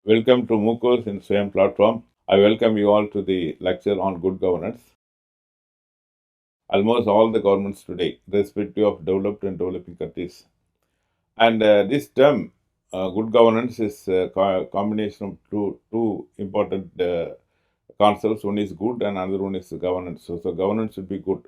Welcome to MOOCs in SWAYAM platform. I welcome you all to the lecture on good governance. Almost all the governments today, irrespective of developed and developing countries. And this term, good governance, is a combination of two important concepts. One is good and another one is governance. So governance should be good.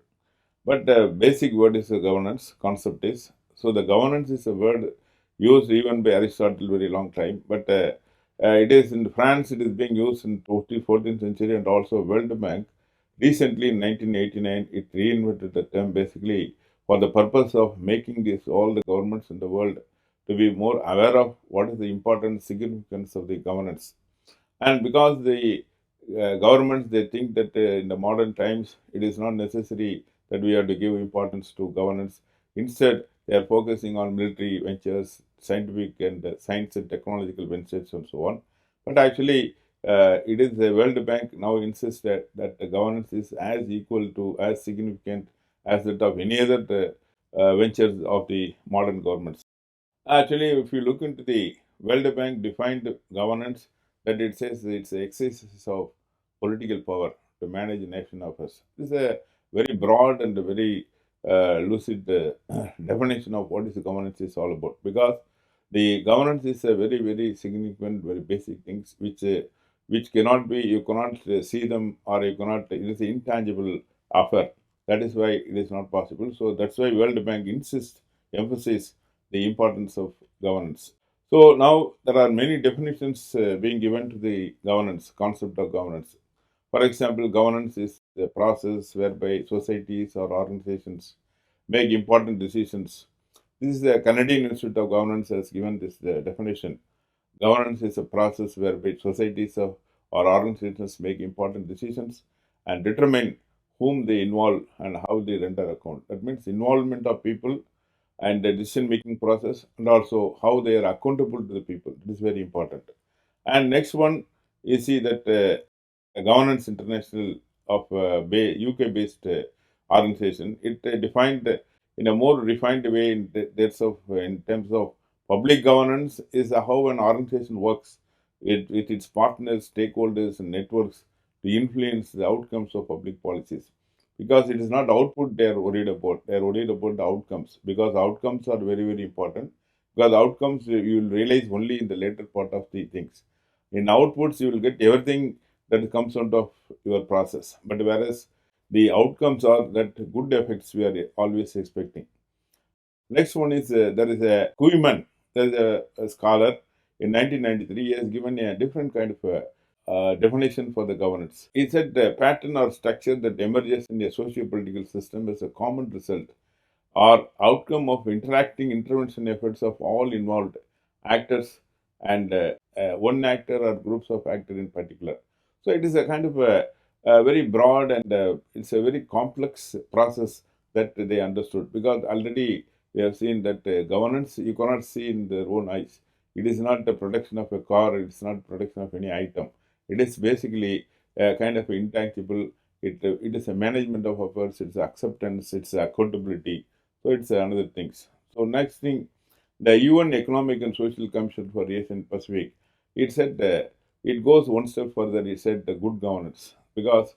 But the basic word is governance, concept is. So the governance is a word used even by Aristotle very long time. But it is in France, it is being used in 14th century, and also World Bank. Recently in 1989, it reinvented the term basically for the purpose of making this all the governments in the world to be more aware of what is the important significance of the governance. And because the governments, they think that in the modern times, it is not necessary that we have to give importance to governance. Instead, they are focusing on military ventures, scientific and science and technological ventures, and so on. But actually, it is the World Bank now insists that the governance is as equal to, as significant as that of any other ventures of the modern governments. Actually, if you look into the World Bank defined governance, that it says it's the exercise of political power to manage nation affairs. This is a very broad and very lucid definition of what is the governance is all about. Because the governance is a very significant, very basic things which cannot be, you cannot see them, or you cannot. It is an intangible affair. That is why it is not possible. So that's why World Bank insists, emphasizes the importance of governance. So now there are many definitions being given to the governance, concept of governance. For example, governance is the process whereby societies or organizations make important decisions. This is the Canadian Institute of Governance has given this definition. Governance is a process whereby societies or organizations make important decisions and determine whom they involve and how they render account. That means involvement of people and the decision making process, and also how they are accountable to the people. It is very important. And next one, you see that Governance International of UK based organization, it defined in a more refined way in terms of public governance is how an organization works with its partners, stakeholders, and networks to influence the outcomes of public policies. Because it is not output they are worried about, they are worried about the outcomes, because outcomes are very important. Because outcomes you will realize only in the later part of the things. In outputs, you will get everything that comes out of your process. But whereas the outcomes are that good effects we are always expecting. Next one is there is a Kuhlman, there is a scholar in 1993. He has given a different kind of definition for the governance. He said the pattern or structure that emerges in a socio-political system is a common result or outcome of interacting intervention efforts of all involved actors and one actor or groups of actors in particular. So it is a kind of a very broad and it's a very complex process that they understood, because already we have seen that governance you cannot see in their own eyes. It is not the production of a car, it's not production of any item. It is basically a kind of intangible. It is a management of affairs, it's acceptance, it's accountability. So it's another things. So next thing, the UN Economic and Social Commission for Asia and Pacific, it said it goes one step further. It said the good governance, because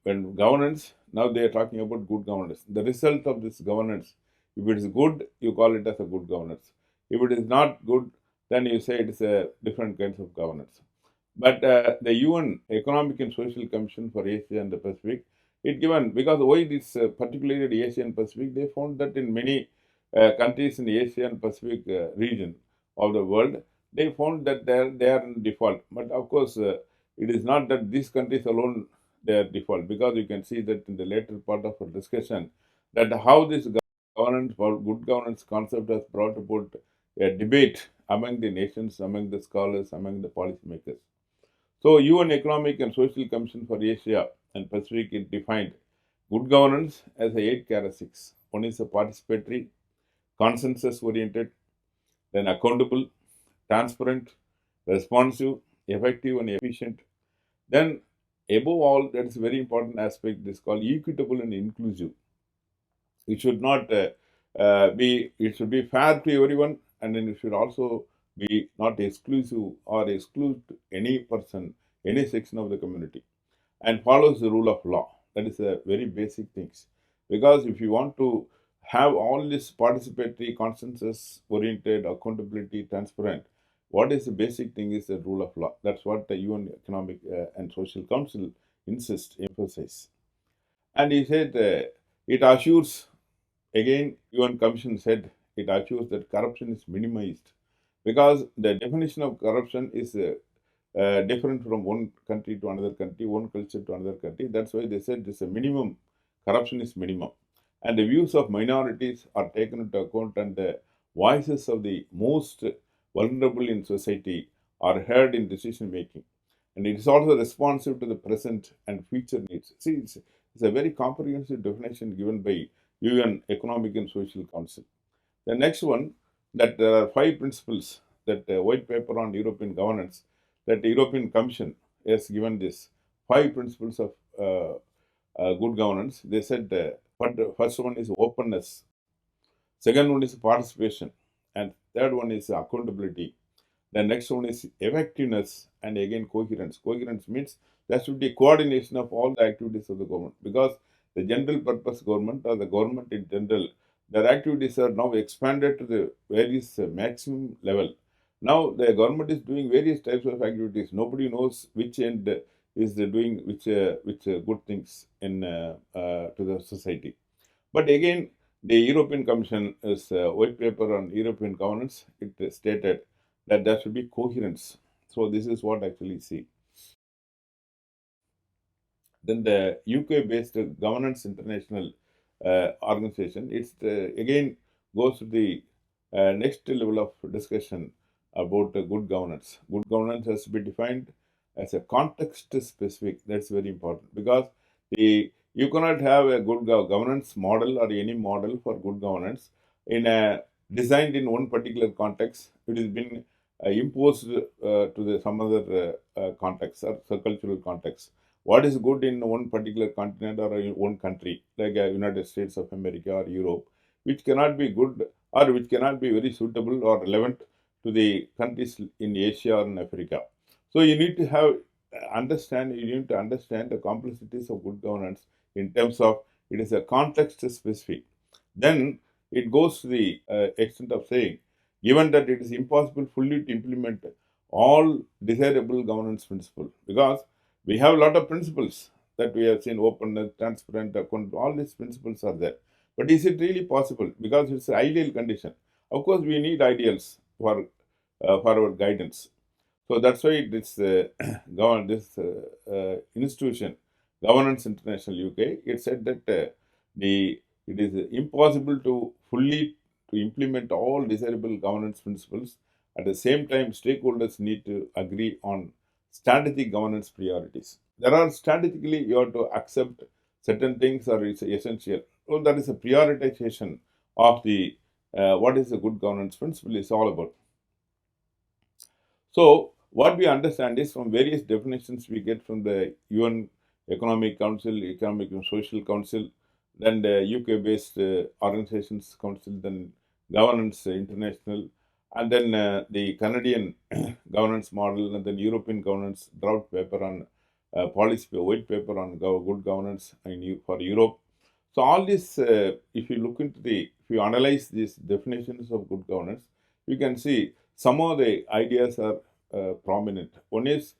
when governance, now they are talking about good governance. The result of this governance, if it is good, you call it as a good governance. If it is not good, then you say it is a different kinds of governance. But the UN Economic and Social Commission for Asia and the Pacific, it given, because why this particularly Asia and Pacific, they found that in many countries in the Asia and Pacific region of the world, they found that they are in default. But of course, it is not that these countries alone they are default, because you can see that in the later part of our discussion that how this governance or good governance concept has brought about a debate among the nations, among the scholars, among the policymakers. So, UN Economic and Social Commission for Asia and Pacific, it defined good governance as a 8 characteristics. One is a participatory, consensus oriented, then accountable, transparent, responsive, effective, and efficient. Then, above all, that is a very important aspect. This is called equitable and inclusive. It should not it should be fair to everyone, and then it should also be not exclusive or exclude any person, any section of the community, and follows the rule of law. That is a very basic things. Because if you want to have all this participatory, consensus oriented, accountability, transparent, what is the basic thing is the rule of law. That's what the UN Economic and Social Council emphasize. And he said it assures, again, UN Commission said it assures that corruption is minimized, because the definition of corruption is different from one country to another country, one culture to another country. That's why they said this a minimum, corruption is minimum. And the views of minorities are taken into account, and the voices of the most vulnerable in society are heard in decision making. And it is also responsive to the present and future needs. See, it's a very comprehensive definition given by UN Economic and Social Council. The next one, that there are 5 principles that white paper on European governance, that the European Commission has given this 5 principles of good governance. They said what the first one is openness, second one is participation, and third one is accountability. The next one is effectiveness, and again coherence. Coherence means there should be coordination of all the activities of the government, because the general purpose government or the government in general, their activities are now expanded to the various maximum level. Now the government is doing various types of activities. Nobody knows which end is doing which good things in to the society. But again, the European Commission is white paper on European governance. It stated that there should be coherence. So this is what actually see. Then the UK-based Governance International organization, it's again goes to the next level of discussion about good governance. Good governance has to be defined as a context specific. That's very important, because you cannot have a good governance model or any model for good governance in a designed in one particular context. It has been imposed to some other context or cultural context. What is good in one particular continent or in one country, like United States of America or Europe, which cannot be good or which cannot be very suitable or relevant to the countries in Asia or in Africa. So you need to have you need to understand the complexities of good governance in terms of it is a context specific. Then it goes to the extent of saying, given that it is impossible fully to implement all desirable governance principles, because we have a lot of principles that we have seen: openness, transparent, account, all these principles are there. But is it really possible? Because it's an ideal condition. Of course, we need ideals for our guidance. So that's why this institution, Governance International UK, it said that it is impossible to fully to implement all desirable governance principles. At the same time, stakeholders need to agree on strategic governance priorities. There are strategically you have to accept certain things are essential. So that is a prioritization of the what is a good governance principle is all about. So what we understand is from various definitions we get from the UN Economic Council, Economic and Social Council, then the UK-based organizations council, then Governance International, and then the Canadian governance model, and then European governance draft paper on policy, white paper on good governance for Europe. So all this, if you look into if you analyze these definitions of good governance, you can see some of the ideas are prominent. One is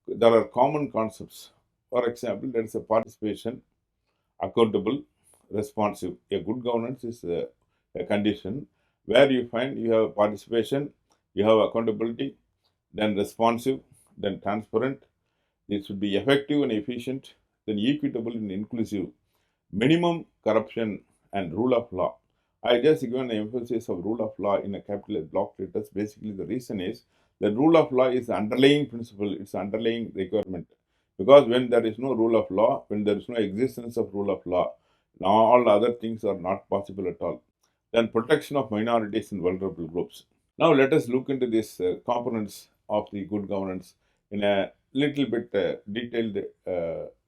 there are common concepts. For example, there is a participation, accountable, responsive. A good governance is a condition where you find you have participation, you have accountability, then responsive, then transparent. It should be effective and efficient, then equitable and inclusive, minimum corruption, and rule of law. I just given an emphasis of rule of law in a capital block letters. Basically, the reason is the rule of law is the underlying principle, it's underlying requirement. Because when there is no rule of law, when there is no existence of rule of law, all other things are not possible at all. Then protection of minorities and vulnerable groups. Now let us look into these components of the good governance in a little bit detailed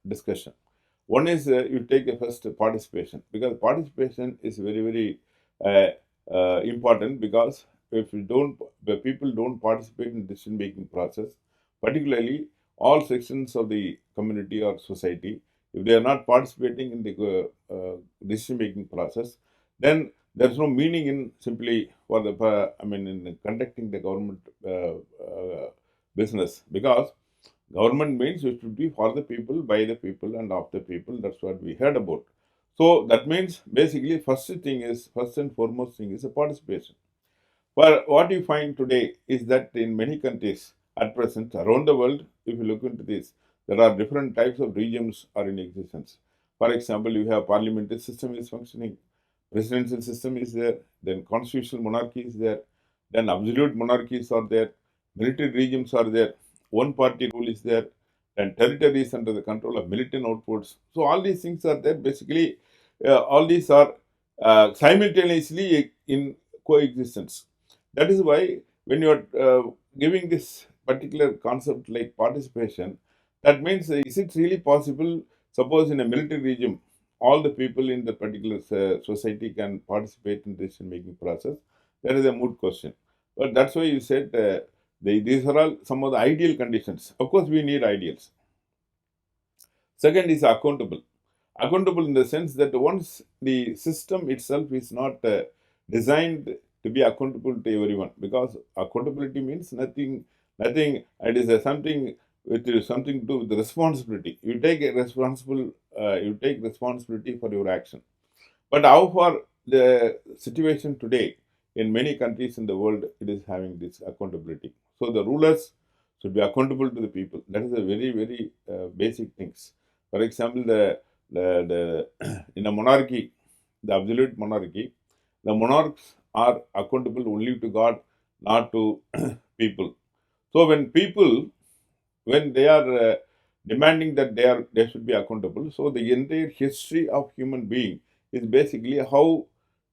discussion. One is you take a first participation, because participation is very, very important, because if you don't, the people don't participate in decision making process, particularly all sections of the community or society, if they are not participating in the decision making process, then there's no meaning in simply for the in conducting the government business, because government means it should be for the people, by the people, and of the people. That's what we heard about. So that means basically first and foremost thing is a participation. But what you find today is that in many countries at present around the world, if you look into this, there are different types of regimes are in existence. For example, you have parliamentary system is functioning, presidential system is there, then constitutional monarchy is there, then absolute monarchies are there, military regimes are there, one party rule is there, and territories under the control of militant outposts. So all these things are there. Basically, all these are simultaneously in coexistence. That is why when you are giving this particular concept like participation, that means is it really possible? Suppose in a military regime, all the people in the particular society can participate in decision making process. That is a moot question. But that's why you said these are all some of the ideal conditions. Of course, we need ideals. Second is accountable. Accountable in the sense that once the system itself is not designed to be accountable to everyone, because accountability means nothing. It is something which is something to do with the responsibility. You take responsibility for your action. But how far the situation today in many countries in the world, it is having this accountability. So the rulers should be accountable to the people. That is a very, very basic things. For example, the in a monarchy, the absolute monarchy, the monarchs are accountable only to God, not to people. So when they are demanding that they should be accountable, so the entire history of human being is basically how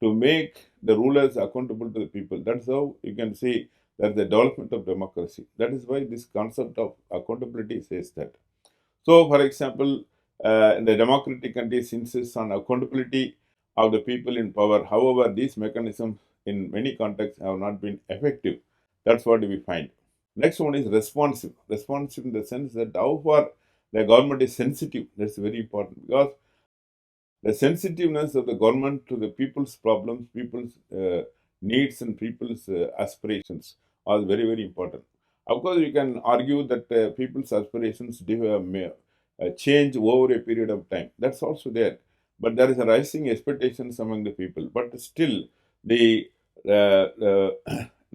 to make the rulers accountable to the people. That's how you can see that the development of democracy. That is why this concept of accountability says that. So, for example, in the democratic countries insists on accountability of the people in power. However, these mechanisms in many contexts have not been effective. That's what we find. Next one is responsive. Responsive in the sense that how far the government is sensitive. That's very important, because the sensitiveness of the government to the people's problems, people's needs, and people's aspirations are very, very important. Of course, you can argue that people's aspirations change over a period of time. That's also there. But there is a rising expectations among the people. But still, the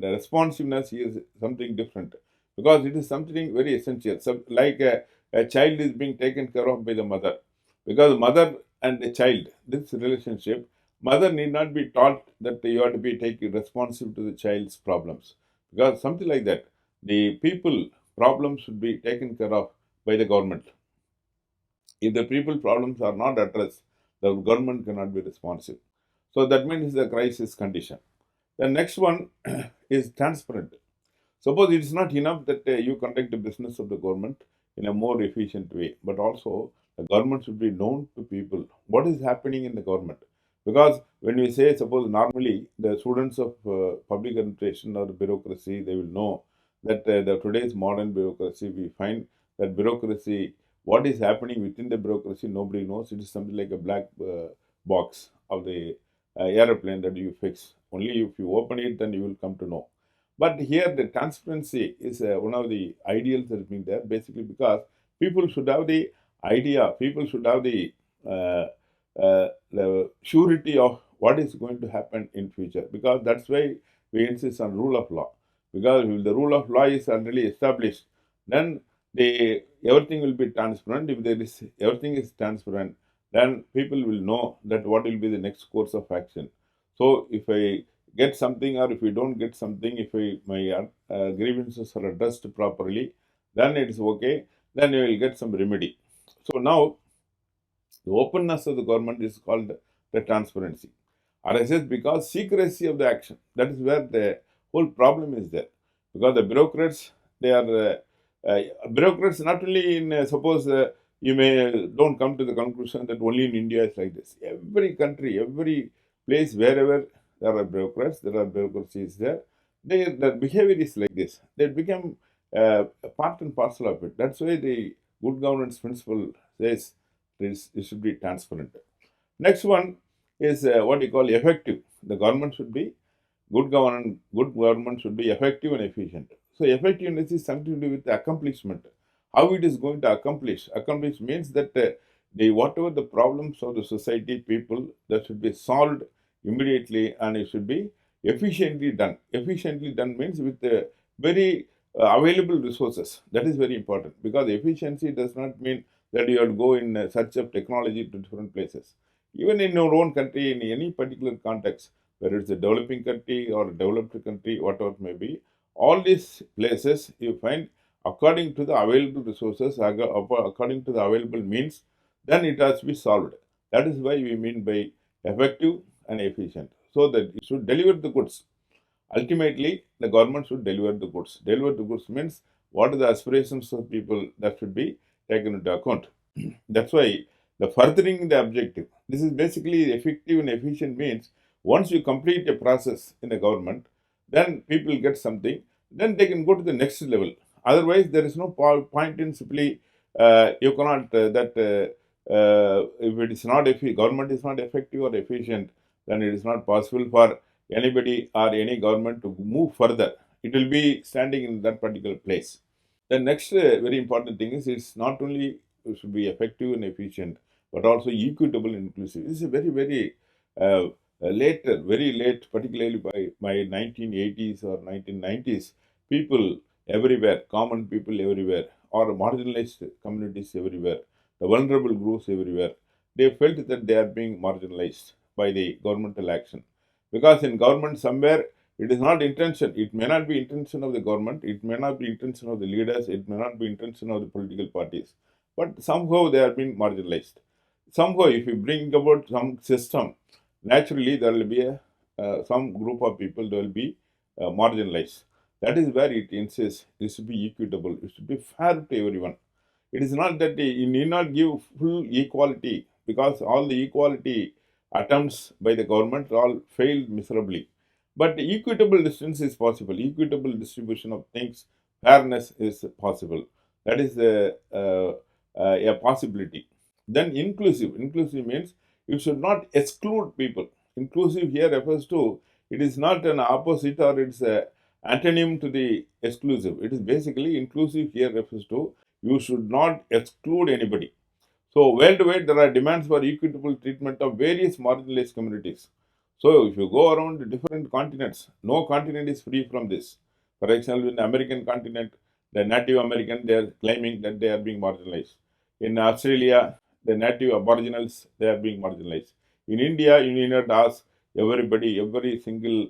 the responsiveness is something different, because it is something very essential. So, like a child is being taken care of by the mother, because mother and a child, this relationship, mother need not be taught that you have to be taking responsive to the child's problems, because something like that, the people problems should be taken care of by the government. If the people problems are not addressed, the government cannot be responsive. So that means the crisis condition. The next one is transparent. Suppose it is not enough that you conduct the business of the government in a more efficient way, but also the government should be known to people. What is happening in the government? Because when we say, suppose normally the students of public administration or bureaucracy, they will know that today's modern bureaucracy, we find that bureaucracy, what is happening within the bureaucracy, nobody knows. It is something like a black box of the aeroplane that you fix. Only if you open it, then you will come to know. But here, the transparency is one of the ideals that is being there, basically because people should have the idea, people should have the surety of what is going to happen in future, because that's why we insist on rule of law. Because if the rule of law is already established, then everything will be transparent. If there is everything is transparent, then people will know that what will be the next course of action. So if I get something, or if we don't get something, if my grievances are addressed properly, then it is okay, then you will get some remedy. So now the openness of the government is called the transparency. Or I said, because secrecy of the action, that is where the whole problem is there. Because the bureaucrats, they are bureaucrats not only in suppose you may don't come to the conclusion that only in India is like this. Every country, every place, wherever there are bureaucrats, there are bureaucracies there. their behavior is like this. They become a part and parcel of it. That's why the good governance principle says it should be transparent. Next one is what you call effective. The government should be good government should be effective and efficient. So effectiveness is something to do with the accomplishment. How it is going to accomplish? Accomplish means that the whatever the problems of the society, people, that should be solved immediately, and it should be efficiently done. Efficiently done means with very available resources. That is very important, because efficiency does not mean that you have to go in search of technology to different places. Even in your own country, in any particular context, whether it's a developing country or a developed country, whatever it may be, all these places you find according to the available resources, according to the available means, then it has to be solved. That is why we mean by effective and efficient. So that it should deliver the goods. Ultimately, the government should deliver the goods. Deliver the goods means what are the aspirations of people that should be taken into account. That's why the furthering the objective. This is basically effective and efficient means once you complete a process in the government, then people get something, then they can go to the next level. Otherwise, there is no point in simply you cannot if it is not government is not effective or efficient, then it is not possible for anybody or any government to move further. It will be standing in that particular place. The next very important thing is it's not only should be effective and efficient, but also equitable and inclusive. This is a very later, very late, particularly by 1980s or 1990s, people everywhere, common people everywhere, or marginalized communities everywhere, the vulnerable groups everywhere, they felt that they are being marginalized by the governmental action. Because in government somewhere it is not intention. It may not be intention of the government. It may not be intention of the leaders. It may not be intention of the political parties. But somehow they are being marginalized. Somehow, if you bring about some system, naturally there will be some group of people that will be marginalized. That is where it insists it should be equitable. It should be fair to everyone. It is not that you need not give full equality, because all the equality attempts by the government all failed miserably. But equitable distance is possible. Equitable distribution of things, fairness is possible. That is a possibility. Then inclusive. Inclusive means you should not exclude people. Inclusive here refers to it is not an opposite or it's a antonym to the exclusive. It is basically inclusive here refers to you should not exclude anybody. So worldwide there are demands for equitable treatment of various marginalized communities. So if you go around the different continents, no continent is free from this. For example, in the American continent, the Native American, they are claiming that they are being marginalized. In Australia, the Native Aboriginals, they are being marginalized. In India, you need not ask everybody, every single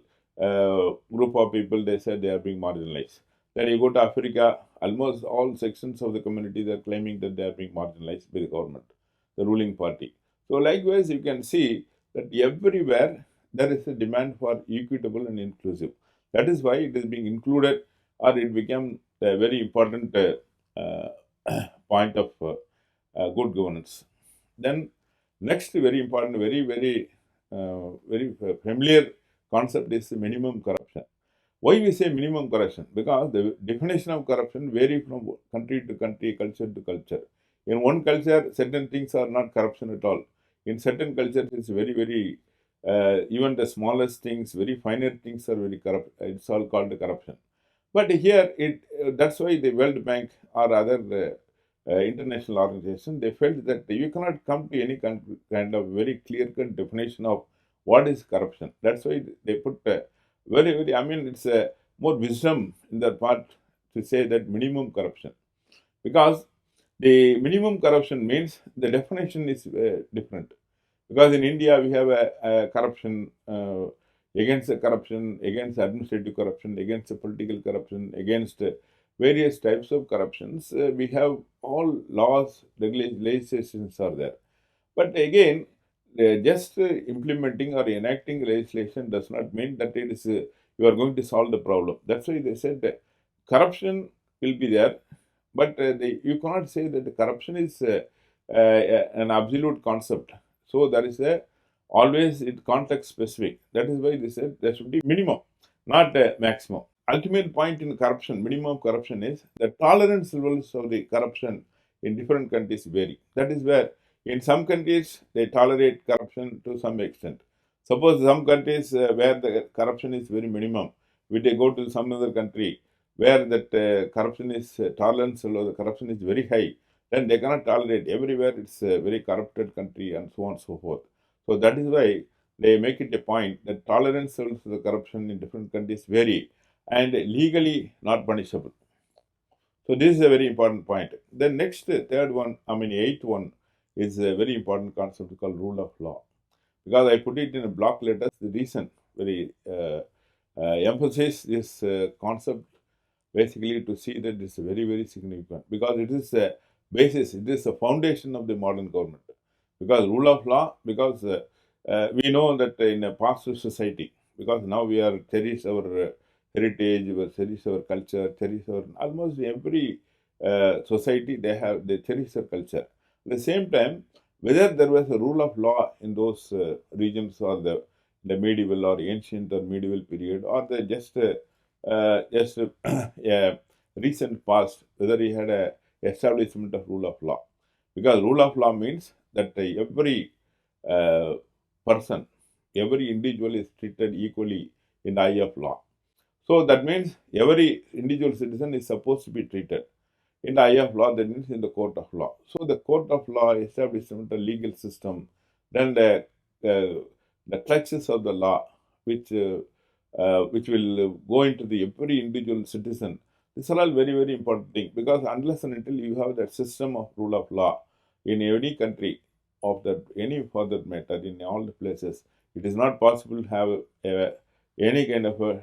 group of people, they say they are being marginalized. Then you go to Africa, almost all sections of the community, they are claiming that they are being marginalized by the government, the ruling party. So likewise, you can see that everywhere there is a demand for equitable and inclusive. That is why it is being included, or it became a very important point of good governance. Then next very important, very familiar concept is minimum corruption. Why we say minimum corruption? Because the definition of corruption vary from country to country, culture to culture. In one culture, certain things are not corruption at all. In certain cultures, it's even the smallest things, very finer things are very corrupt. It's all called corruption. But here, that's why the World Bank or other international organization, they felt that you cannot come to any kind of very clear-cut definition of what is corruption. That's why they put I mean, it's more wisdom in their part to say that minimum corruption. Because the minimum corruption means the definition is different. Because in India, we have a corruption against the corruption, against administrative corruption, against the political corruption, against various types of corruptions. We have all laws, legislations are there. But again, just implementing or enacting legislation does not mean that it is you are going to solve the problem. That's why they said that corruption will be there, but you cannot say that the corruption is an absolute concept. So there is always it context specific. That is why they said there should be minimum, not a maximum. Ultimate point in corruption, minimum corruption, is the tolerance levels of the corruption in different countries vary. That is where in some countries they tolerate corruption to some extent. Suppose some countries where the corruption is very minimum, when they go to some other country where that corruption is tolerance level of the corruption is very high, then they cannot tolerate. Everywhere it's a very corrupted country and so on and so forth. So that is why they make it a point that tolerance levels of the corruption in different countries vary and legally not punishable. So this is a very important point. Then next, third one, eighth one is a very important concept called rule of law. Because I put it in a block letters, the reason very emphasize this concept basically to see that it's very, very significant because it is a basis, it is a foundation of the modern government. Because rule of law, because we know that in a past society, because now we are cherish our heritage, we cherish our culture, cherish our almost every society they cherish their culture. At the same time, whether there was a rule of law in those regions or the medieval or ancient or medieval period or the just a recent past, whether he had a establishment of rule of law. Because rule of law means that every uh, person, every individual is treated equally in the eye of law. So that means every individual citizen is supposed to be treated in the eye of law, that means in the court of law. So the court of law establishment, the legal system, then the clutches of the law, which will go into the every individual citizen. These are all very, very important things because unless and until you have that system of rule of law in any country of that any further matter in all the places, it is not possible to have any kind of a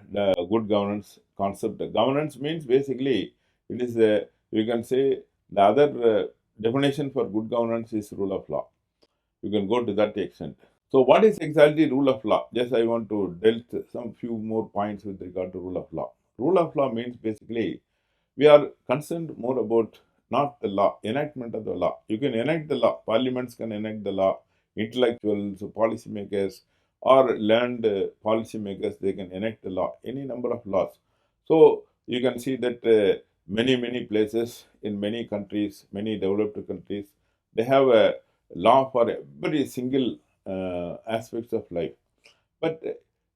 good governance concept. Governance means basically it is a, you can say the other definition for good governance is rule of law. You can go to that extent. So, what is exactly rule of law? Just I want to deal some few more points with regard to rule of law. Rule of law means basically we are concerned more about not the law, enactment of the law. You can enact the law. Parliaments can enact the law. Intellectuals, policymakers, or learned policymakers, they can enact the law. Any number of laws. So you can see that many places in many countries, many developed countries, they have a law for every single aspects of life. But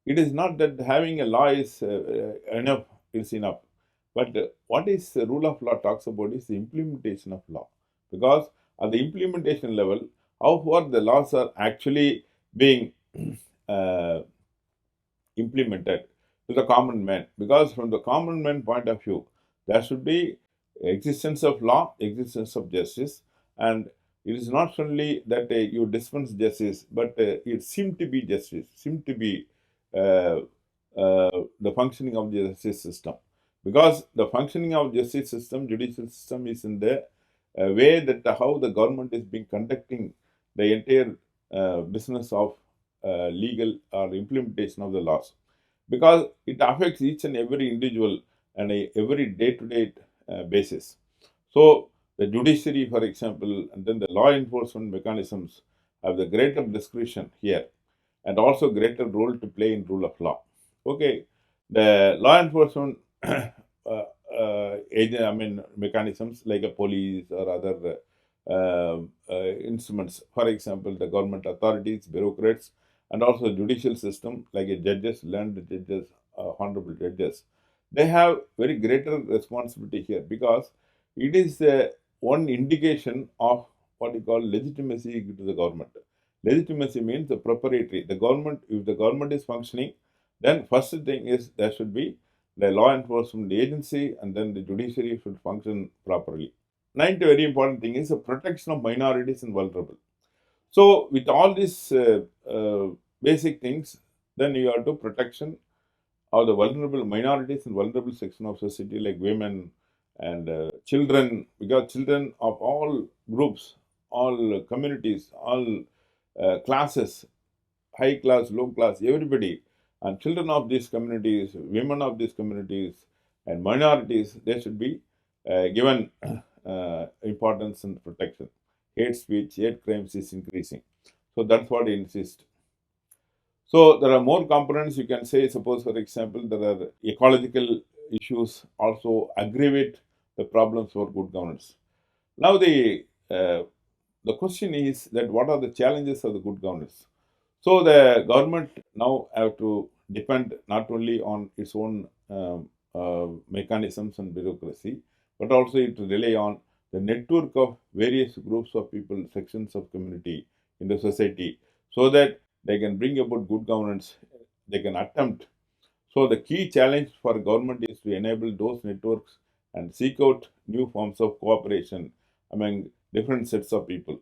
it is not that having a law is enough. Is enough. But what is the rule of law talks about is the implementation of law. Because at the implementation level, how far the laws are actually being uh, implemented to the common man. Because from the common man point of view, there should be existence of law, existence of justice, and it is not only that you dispense justice, but it seems to be justice, seem to be uh, the functioning of the justice system. Because the functioning of justice system, judicial system is in the way that how the government is being conducting the entire business of legal or implementation of the laws because it affects each and every individual and every day-to-day basis. So the judiciary, for example, and then the law enforcement mechanisms have the greater discretion here and also greater role to play in rule of law. Okay, the law enforcement agent, mechanisms like a police or other instruments. For example, the government authorities, bureaucrats, and also judicial system like a judges, learned judges, honorable judges. They have very greater responsibility here because it is one indication of what you call legitimacy to the government. Legitimacy means the preparatory. The government, if the government is functioning, then first thing is there should be the law enforcement agency and then the judiciary should function properly. Ninth very important thing is the protection of minorities and vulnerable. So with all these basic things, then you have to protection of the vulnerable minorities and vulnerable section of society like women and children, because children of all groups, all communities, all classes, high class, low class, everybody, and children of these communities, women of these communities, and minorities, they should be given importance and protection. Hate speech, hate crimes is increasing. So that's what I insist. So there are more components you can say. Suppose, for example, there are ecological issues also aggravate the problems for good governance. Now the question is that what are the challenges of the good governance? So the government now have to depend not only on its own mechanisms and bureaucracy, but also it rely on the network of various groups of people, sections of community in the society, so that they can bring about good governance. They can attempt. So the key challenge for government is to enable those networks and seek out new forms of cooperation among different sets of people.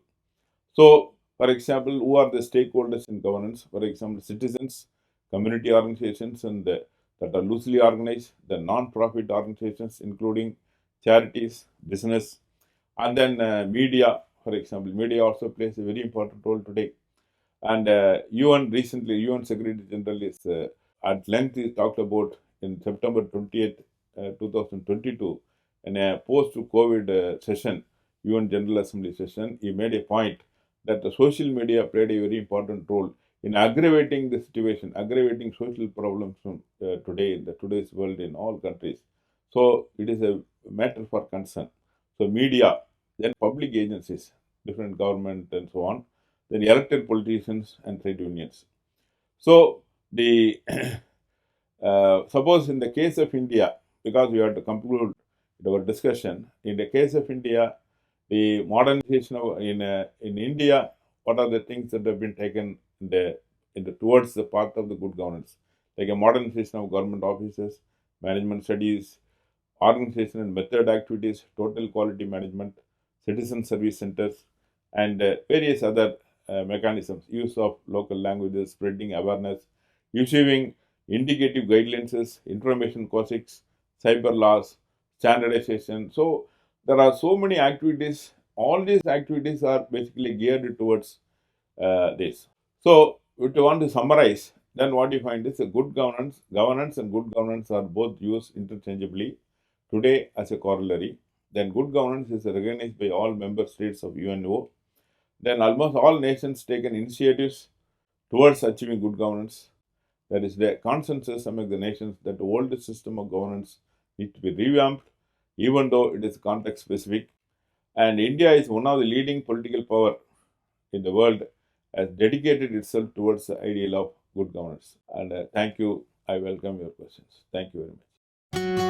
So, for example, who are the stakeholders in governance? For example, citizens, community organizations, and that are loosely organized, the non-profit organizations, including charities, business, and then media. For example, media also plays a very important role today. And UN recently, UN Secretary General is at length he talked about in September 20th, 2022, in a post-COVID session, UN General Assembly session. He made a point that the social media played a very important role in aggravating the situation, aggravating social problems from today in the today's world in all countries. So it is a matter for concern. So media, then public agencies, different government and so on, then elected politicians and trade unions. So the suppose in the case of India, because we have to conclude our discussion, in the case of India, the modernization of in India, what are the things that have been taken towards the path of the good governance, like a modernization of government offices, management studies, organization and method activities, total quality management, citizen service centers, and various other mechanisms, use of local languages, spreading awareness, issuing indicative guidelines, information codics, cyber laws, standardization. So there are so many activities. All these activities are basically geared towards this. So if you want to summarize, then what you find is a good governance and good governance are both used interchangeably today as a corollary. Then good governance is recognized by all member states of UNO. Then almost all nations taken initiatives towards achieving good governance. There is the consensus among the nations that the old system of governance needs to be revamped, even though it is context specific. And India is one of the leading political power in the world has dedicated itself towards the ideal of good governance. And thank you. I welcome your questions. Thank you very much.